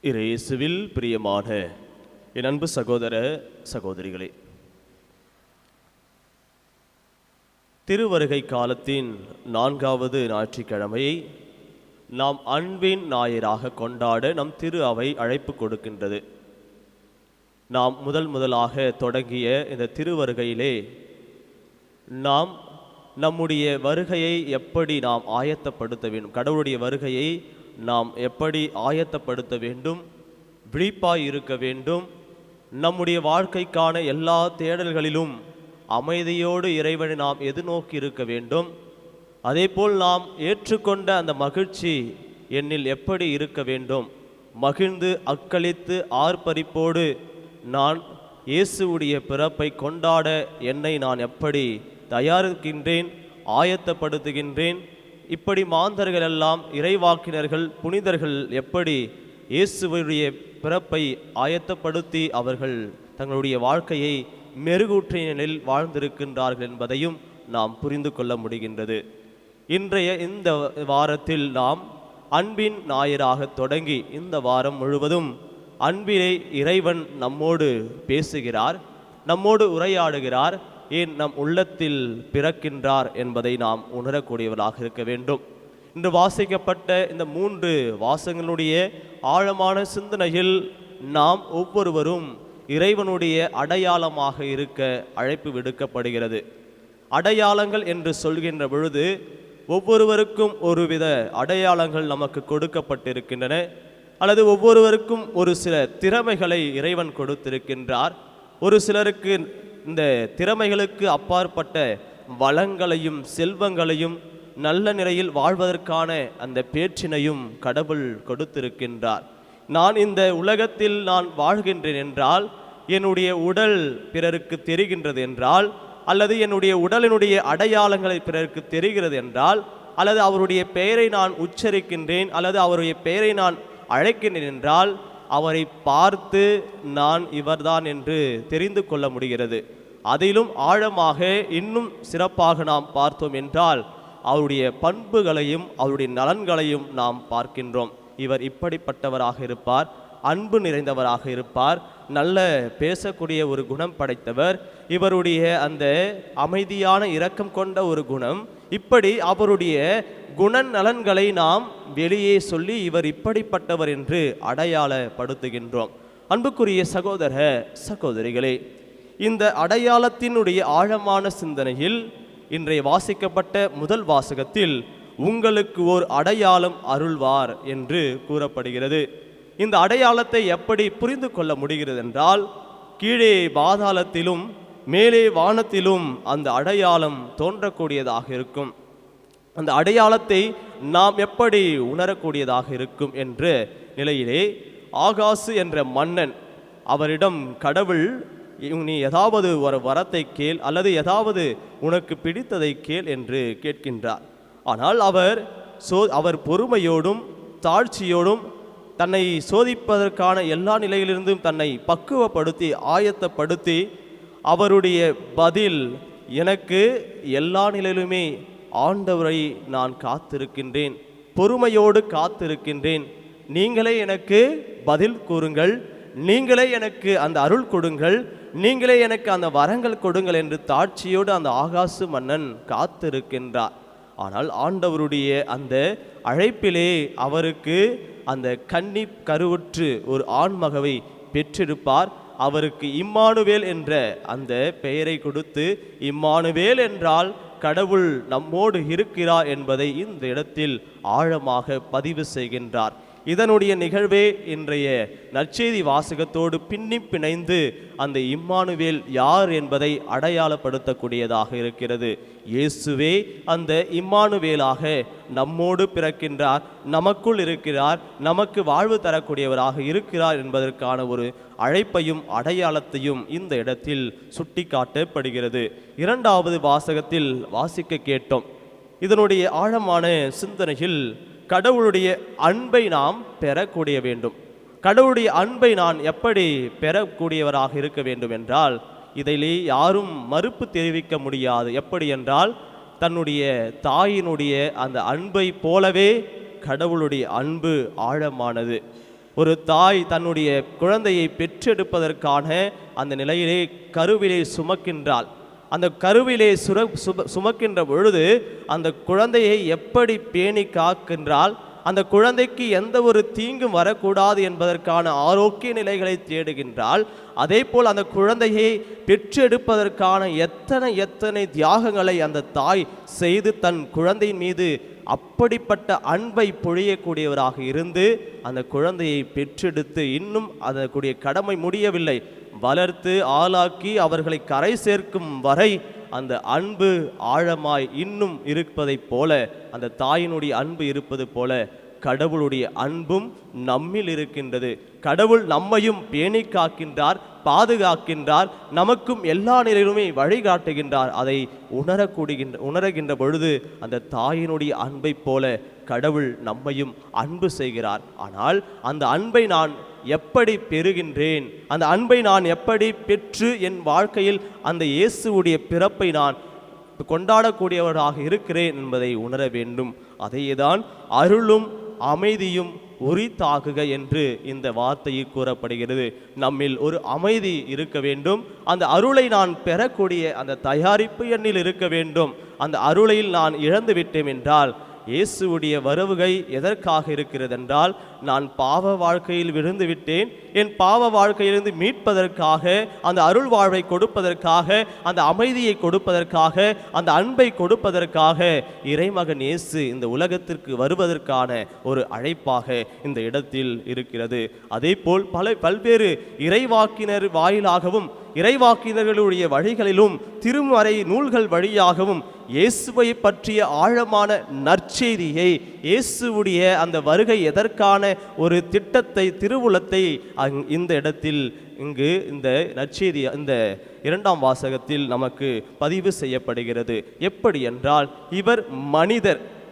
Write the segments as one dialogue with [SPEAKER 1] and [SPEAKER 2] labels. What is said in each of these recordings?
[SPEAKER 1] இயேசுவில் பிரியமான என் அன்பு சகோதர சகோதரிகளே, திருவருகை காலத்தின் 4வது ஞாயிற்றுக்கிழமையை நாம் அன்பின் ஞாயிறாக கொண்டாட நம் திரு அவை அழைப்பு கொடுக்கின்றது. நாம் முதலாக தொடங்கிய இந்த திருவருகையிலே நாம் நம்முடைய வருகையை எப்படி நாம் ஆயத்தப்படுத்த வேண்டும், கடவுளுடைய வருகையை நாம் எப்படி ஆயத்தப்படுத்த வேண்டும், விழிப்பாய் இருக்க வேண்டும், நம்முடைய வாழ்க்கைக்கான எல்லா தேடல்களிலும் அமைதியோடு இறைவனை நாம் எதிர்நோக்கி இருக்க வேண்டும். அதேபோல் நாம் ஏற்றுக்கொண்ட அந்த மகிழ்ச்சி என்னில் எப்படி இருக்க வேண்டும், மகிழ்ந்து அக்களித்து ஆர்ப்பரிப்போடு நான் இயேசுவுடைய பிறப்பை கொண்டாட என்னை நான் எப்படி தயாரிக்கின்றேன், ஆயத்தப்படுத்துகின்றேன். இப்படி மாந்தர்கள் எல்லாம், இறைவாக்கினர்கள், புனிதர்கள் எப்படி இயேசுவுடைய பிறப்பை ஆயத்தப்படுத்தி அவர்கள் தங்களுடைய வாழ்க்கையை மெருகூற்றிய நிலையில் வாழ்ந்திருக்கின்றார்கள் என்பதையும் நாம் புரிந்து கொள்ள முடிகின்றது. இன்றைய இந்த வாரத்தில் நாம் அன்பின் ஞாயிறாக தொடங்கி இந்த வாரம் முழுவதும் அன்பிலே இறைவன் நம்மோடு பேசுகிறார், நம்மோடு உரையாடுகிறார், ஏன் நம் உள்ளத்தில் பிறக்கின்றார் என்பதை நாம் உணரக்கூடியவர்களாக இருக்க வேண்டும். இன்று வாசிக்கப்பட்ட இந்த 3 வாசகங்களுடைய ஆழமான சிந்தனையில் நாம் ஒவ்வொருவரும் இறைவனுடைய அடையாளமாக இருக்க அழைப்பு விடுக்கப்படுகிறது. அடையாளங்கள் என்று சொல்கின்ற பொழுது ஒவ்வொருவருக்கும் ஒருவித அடையாளங்கள் நமக்கு கொடுக்கப்பட்டிருக்கின்றன, அல்லது ஒவ்வொருவருக்கும் ஒரு சில திறமைகளை இறைவன் கொடுத்திருக்கின்றார். ஒரு சிலருக்கு இந்த திறமைகளுக்கு அப்பாற்பட்ட வளங்களையும் செல்வங்களையும் நல்ல நிலையில் வாழ்வதற்கான அந்த பேற்றினையும் கடவுள் கொடுத்திருக்கின்றார். நான் இந்த உலகத்தில் நான் வாழ்கின்றேன் என்றால், என்னுடைய உடல் பிறருக்கு தெரிகின்றது என்றால், அல்லது என்னுடைய உடலினுடைய அடையாளங்களை பிறருக்கு தெரிகிறது என்றால், அல்லது அவருடைய பெயரை நான் உச்சரிக்கின்றேன், அல்லது அவருடைய பெயரை நான் அழைக்கின்றேன் என்றால், அவரை பார்த்து நான் இவர்தான் என்று தெரிந்து கொள்ள முடிகிறது. அதிலும் ஆழமாக இன்னும் சிறப்பாக நாம் பார்த்தோம் என்றால், அவருடைய பண்புகளையும் அவருடைய நலன்களையும் நாம் பார்க்கின்றோம். இவர் இப்படிப்பட்டவராக இருப்பார், அன்பு நிறைந்தவராக இருப்பார், நல்ல பேசக்கூடிய ஒரு குணம் படைத்தவர், இவருடைய அந்த அமைதியான இரக்கம் கொண்ட ஒரு குணம், இப்படி அவருடைய குணநலன்களை நாம் வெளியே சொல்லி இவர் இப்படிப்பட்டவர் என்று அடையாளப்படுத்துகின்றோம். அன்புக்குரிய சகோதர சகோதரிகளே, இந்த அடையாளத்தினுடைய ஆழமான சிந்தனையில் இன்றைய வாசிக்கப்பட்ட முதல் வாசகத்தில் உங்களுக்கு ஓர் அடையாளம் அருள்வார் என்று கூறப்படுகிறது. இந்த அடையாளத்தை எப்படி புரிந்து கொள்ள முடிகிறது என்றால், கீழே பாதாளத்திலும் மேலே வானத்திலும் அந்த அடையாளம் தோன்றக்கூடியதாக இருக்கும். அந்த அடையாளத்தை நாம் எப்படி உணரக்கூடியதாக இருக்கும் என்ற நிலையிலே ஆகாசு என்ற மன்னன், அவரிடம் கடவுள் நீ ஏதாவது ஒரு வரத்தை கேள், அல்லது ஏதாவது உனக்கு பிடித்ததை கேள் என்று கேட்கின்றார். ஆனால் அவர் பொறுமையோடும் தாழ்ச்சியோடும் தன்னை சோதிப்பதற்கான எல்லா நிலையிலிருந்தும் தன்னை பக்குவப்படுத்தி ஆயத்தப்படுத்தி, அவருடைய பதில், எனக்கு எல்லா நிலையிலுமே ஆண்டவரை நான் காத்திருக்கின்றேன், பொறுமையோடு காத்திருக்கின்றேன், நீங்களே எனக்கு பதில் கூறுங்கள், நீங்களே எனக்கு அந்த அருள் கொடுங்கள், நீங்களே எனக்கு அந்த வரங்கள் கொடுங்கள் என்று தாட்சியோடு அந்த ஆகாசு மன்னன் காத்திருக்கின்றார். ஆனால் ஆண்டவருடைய அந்த அழைப்பிலே அவருக்கு அந்த கன்னி கருவுற்று ஒரு ஆண்மகவை பெற்றிருப்பார். அவருக்கு இம்மானுவேல் என்ற அந்த பெயரை கொடுத்து, இம்மானுவேல் என்றால் கடவுள் நம்மோடு இருக்கிறார் என்பதை இந்த இடத்தில் ஆழமாக பதிவு செய்கின்றார். இதனுடைய நிகழ்வே இன்றைய நற்செய்தி வாசகத்தோடு பின்னி பிணைந்து அந்த இம்மானுவேல் யார் என்பதை அடையாளப்படுத்தக்கூடியதாக இருக்கிறது. இயேசுவே அந்த இம்மானுவேலாக நம்மோடு பிறக்கின்றார், நமக்குள் இருக்கிறார், நமக்கு வாழ்வு தரக்கூடியவராக இருக்கிறார் என்பதற்கான ஒரு அழைப்பையும் அடையாளத்தையும் இந்த இடத்தில் சுட்டி காட்டப்படுகிறது. 2வது வாசகத்தில் வாசிக்க கேட்டோம். இதனுடைய ஆழமான சிந்தனையில் கடவுளுடைய அன்பை நாம் பெறக்கூடிய வேண்டும். கடவுளுடைய அன்பை நான் எப்படி பெறக்கூடியவராக இருக்க வேண்டும் என்றால், இதிலே யாரும் மறுப்பு தெரிவிக்க முடியாது. எப்படி என்றால், தன்னுடைய தாயினுடைய அந்த அன்பை போலவே கடவுளுடைய அன்பு ஆழமானது. ஒரு தாய் தன்னுடைய குழந்தையை பெற்றெடுப்பதற்கான அந்த நிலையிலே கருவிலே சுமக்கின்றாள். அந்த கருவிலே சுமக்கின்ற பொழுது அந்த குழந்தையை எப்படி பேணி காக்கின்றால், அந்த குழந்தைக்கு எந்த ஒரு தீங்கும் வரக்கூடாது என்பதற்கான ஆரோக்கிய நிலைகளை தேடுகின்றாள். அதே போல் அந்த குழந்தையை பெற்றெடுப்பதற்கான எத்தனை தியாகங்களை அந்த தாய் செய்து தன் குழந்தையின் மீது அப்படிப்பட்ட அன்பை பொழியக்கூடியவராக இருந்து அந்த குழந்தையை பெற்றெடுத்து இன்னும் அதற்குரிய கடமை முடியவில்லை, வளர்த்து ஆளாக்கி அவர்களை கரை சேர்க்கும் வரை அந்த அன்பு ஆழமாய் இன்னும் இருப்பதைப் போல, அந்த தாயினுடைய அன்பு இருப்பது போல கடவுளுடைய அன்பும் நம்மில் இருக்கின்றது. கடவுள் நம்மையும் பேணி காக்கின்றார், பாதுகாக்கின்றார், நமக்கும் எல்லா நிலையிலுமே வழிகாட்டுகின்றார். அதை உணர்கின்ற பொழுது அந்த தாயினுடைய அன்பை போல கடவுள் நம்மையும் அன்பு செய்கிறார். ஆனால் அந்த அன்பை நான் எப்படி பெறுகின்றேன், அந்த அன்பை நான் எப்படி பெற்று என் வாழ்க்கையில் அந்த இயேசுவுடைய பிறப்பை நான் கொண்டாடக்கூடியவராக இருக்கிறேன் என்பதை உணர வேண்டும். அதையேதான் அருளும் அமைதியும் உரித்தாகுக என்று இந்த வார்த்தையில் கூறப்படுகிறது. நம்மில் ஒரு அமைதி இருக்க வேண்டும். அந்த அருளை நான் பெறக்கூடிய அந்த தயாரிப்பு என்னில் இருக்க வேண்டும். அந்த அருளையில் நான் இழந்து விட்டேன் என்றால் இயேசுவுடைய வருகை எதற்காக இருக்கிறது என்றால், நான் பாவ வாழ்க்கையில் விழுந்து விட்டேன், என் பாவ வாழ்க்கையிலிருந்து மீட்பதற்காக, அந்த அருள் வாழ்வை கொடுப்பதற்காக, அந்த அமைதியை கொடுப்பதற்காக, அந்த அன்பை கொடுப்பதற்காக இறைமகன் இயேசு இந்த உலகத்திற்கு வருவதற்கான ஒரு அழைப்பாக இந்த இடத்தில் இருக்கிறது. அதேபோல் பல்வேறு இறைவாக்கினர் வாயிலாகவும் இறைவாக்கினர்களுடைய வழிகளிலும் திருமறை நூல்கள் வழியாகவும் இயேசுவை பற்றிய ஆழமான நற்செய்தியை, இயேசுவுடைய அந்த வருகை எதற்கான ஒரு திட்டத்தை, திருவுளத்தை இந்த இடத்தில் இந்த நற்செய்தி இந்த 2ஆம் வாசகத்தில் நமக்கு பதிவு செய்யப்படுகிறது. எப்படி என்றால்,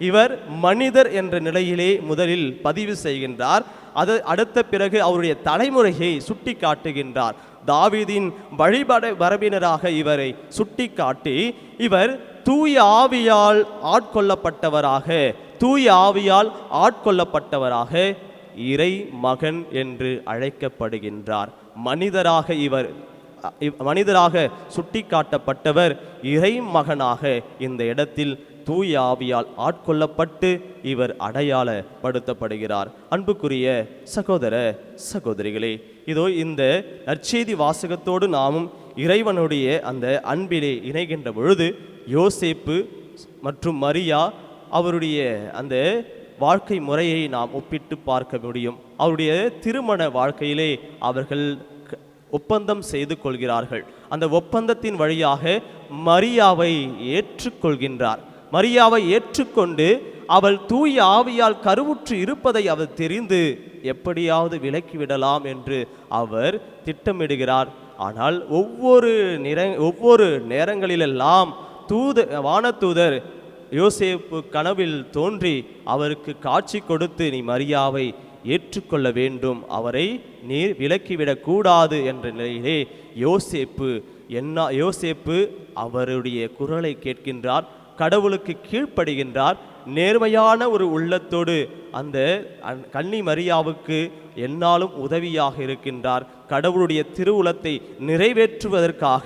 [SPEAKER 1] இவர் மனிதர் என்ற நிலையிலே முதலில் பதிவு செய்கின்றார். அது அடுத்த பிறகு அவருடைய தலைமுறையை சுட்டி காட்டுகின்றார். தாவீதின் வழிபாடு மரபினராக இவரை சுட்டி காட்டி, இவர் தூய ஆவியால் ஆட்கொள்ளப்பட்டவராக இறை மகன் என்று அழைக்கப்படுகின்றார். மனிதராக சுட்டி காட்டப்பட்டவர் இறை மகனாக இந்த இடத்தில் தூய ஆவியால் ஆட்கொள்ளப்பட்டு இவர் அடையாளப்படுத்தப்படுகிறார். அன்புக்குரிய சகோதர சகோதரிகளே, இதோ இந்த நற்செய்தி வாசகத்தோடு நாமும் இறைவனுடைய அந்த அன்பிலே இணைகின்ற பொழுது யோசேப்பு மற்றும் மரியா அவருடைய அந்த வாழ்க்கை முறையை நாம் ஒப்பிட்டு பார்க்க முடியும். அவருடைய திருமண வாழ்க்கையிலே அவர்கள் ஒப்பந்தம் செய்து கொள்கிறார்கள். அந்த ஒப்பந்தத்தின் வழியாக மரியாவை ஏற்றுக்கொள்கின்றார். மரியாவை ஏற்றுக்கொண்டு அவள் தூய ஆவியால் கருவுற்று இருப்பதை அவர் தெரிந்து எப்படியாவது விலக்கிவிடலாம் என்று அவர் திட்டமிடுகிறார். ஆனால் ஒவ்வொரு நேரங்களிலெல்லாம் வானதூதர் யோசேப்பு கனவில் தோன்றி அவருக்கு காட்சி கொடுத்து, நீ மரியாவை ஏற்றுக்கொள்ள வேண்டும், அவரை நீர் விலக்கிவிடக் கூடாது என்ற நிலையிலே யோசேப்பு அவருடைய குரலை கேட்கின்றார், கடவுளுக்கு கீழ்ப்படுகின்றார். நேர்மையான ஒரு உள்ளத்தோடு அந்த கன்னி மரியாவுக்கு எந்நாளும் உதவியாக இருக்கின்றார். கடவுளுடைய திருவுளத்தை நிறைவேற்றுவதற்காக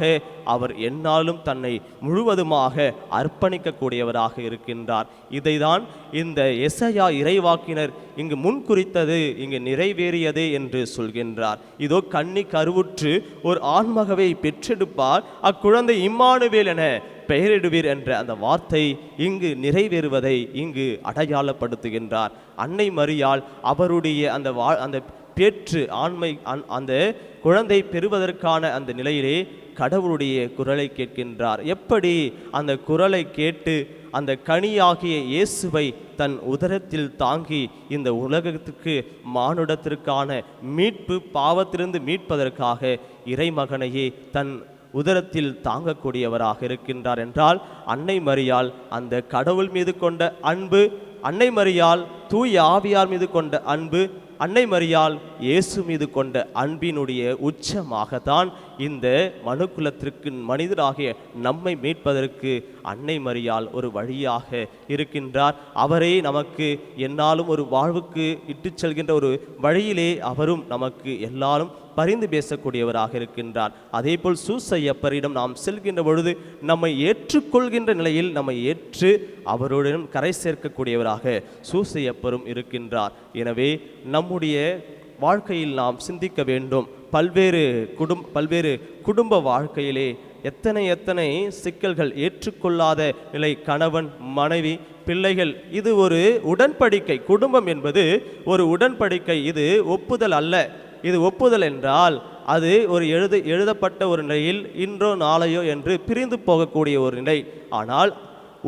[SPEAKER 1] அவர் எந்நாளும் தன்னை முழுவதுமாக அர்ப்பணிக்கக்கூடியவராக இருக்கின்றார். இதைதான் இந்த எசையா இறைவாக்கினர் இங்கு முன்குறித்தது இங்கு நிறைவேறியதே என்று சொல்கின்றார். இதோ கன்னி கருவுற்று ஒரு ஆண்மகவை பெற்றெடுப்பார், அக்குழந்தை இம்மானுவேல் என பெயரிடுவீர் என்ற அந்த வார்த்தை இங்கு நிறைவேறுவதை இங்கு அடையாளப்படுத்துகின்றார். அன்னை மரியாள் அவருடைய அந்த பேற்று அந்த குழந்தை பெறுவதற்கான அந்த நிலையிலே கடவுளுடைய குரலை கேட்கின்றார். எப்படி அந்த குரலை கேட்டு அந்த கனியாகிய இயேசுவை தன் உதரத்தில் தாங்கி இந்த உலகத்துக்கு மானுடத்திற்கான மீட்பு, பாவத்திலிருந்து மீட்பதற்காக இறைமகனையே தன் உதரத்தில் தாங்கக்கூடியவராக இருக்கின்றார் என்றால், அன்னை மரியாள் அந்த கடவுள் மீது கொண்ட அன்பு, அன்னை மரியாள் தூய ஆவியார் மீது கொண்ட அன்பு, அன்னை மரியாள் இயேசு மீது கொண்ட அன்பினுடைய உச்சமாகத்தான் இந்த மனுக்குலத்திற்கு மனிதராகிய நம்மை மீட்பதற்கு அன்னை மரியாள் ஒரு வழியாக இருக்கின்றார். அவரே நமக்கு என்னாலும் ஒரு வாழ்வுக்கு இட்டுச் செல்கின்ற ஒரு வழியிலே அவரும் நமக்கு எல்லாரும் பரிந்து பேசக்கூடியவராக இருக்கின்றார். அதே போல் சூசையப்பரிடம் நாம் செல்கின்ற பொழுது நம்மை ஏற்றுக்கொள்கின்ற நிலையில் நம்மை ஏற்று அவருடன் கரை சேர்க்கக்கூடியவராக சூசையப்பரும் இருக்கின்றார். எனவே நம்முடைய வாழ்க்கையில் நாம் சிந்திக்க வேண்டும். பல்வேறு குடும்ப வாழ்க்கையிலே எத்தனை சிக்கல்கள், ஏற்றுக்கொள்ளாத நிலை, கணவன் மனைவி பிள்ளைகள், இது ஒரு உடன்படிக்கை. குடும்பம் என்பது ஒரு உடன்படிக்கை, இது ஒப்புதல் அல்ல. இது ஒப்புதல் என்றால் அது ஒரு எழுதப்பட்ட ஒரு நிலையில் இன்றோ நாளையோ என்று பிரிந்து போகக்கூடிய ஒரு நிலை. ஆனால்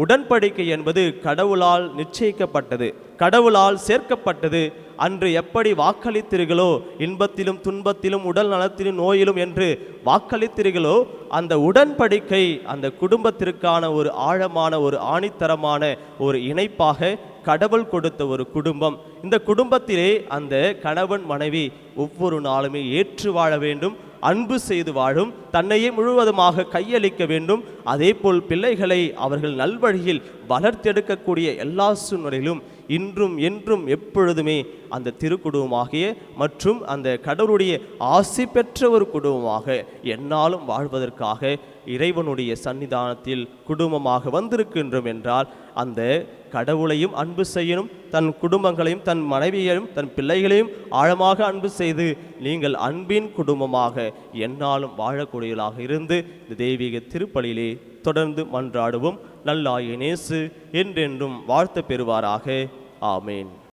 [SPEAKER 1] உடன்படிக்கை என்பது கடவுளால் நிச்சயிக்கப்பட்டது, கடவுளால் சேர்க்கப்பட்டது. அன்று எப்படி வாக்களித்தீர்களோ, இன்பத்திலும் துன்பத்திலும் உடல் நலத்திலும் நோயிலும் என்று வாக்களித்தீர்களோ, அந்த உடன்படிக்கை அந்த குடும்பத்திற்கான ஒரு ஆழமான ஒரு ஆணித்தரமான ஒரு இணைப்பாக கடவுள் கொடுத்த ஒரு குடும்பம். இந்த குடும்பத்திலே அந்த கணவன் மனைவி ஒவ்வொரு நாளுமே ஏற்று வாழ வேண்டும், அன்பு செய்து வாழும், தன்னையே முழுவதுமாக கையளிக்க வேண்டும். அதே போல் பிள்ளைகளை அவர்கள் நல்வழியில் வளர்த்தெடுக்கக்கூடிய எல்லா சூழ்நிலையிலும் இன்றும் என்றும் எப்பொழுதுமே அந்த திருக்குடும்பமாகிய மற்றும் அந்த கடவுளுடைய ஆசி பெற்ற ஒரு குடும்பமாக எந்நாளும் வாழ்வதற்காக இறைவனுடைய சன்னிதானத்தில் குடும்பமாக வந்திருக்கின்றோம் என்றால் அந்த கடவுளையும் அன்பு செய்யணும், தன் குடும்பங்களையும் தன் மனைவியையும் தன் பிள்ளைகளையும் ஆழமாக அன்பு செய்து நீங்கள் அன்பின் குடும்பமாக எந்நாளும் வாழக்கூடியவர்களாக இருந்து இந்த தெய்வீக திருப்பலியிலே தொடர்ந்து மன்றாடுவோம். நல்லாய இயேசு என்றென்றும் வாழ்த்து பெறுவாராக. ஆமேன்.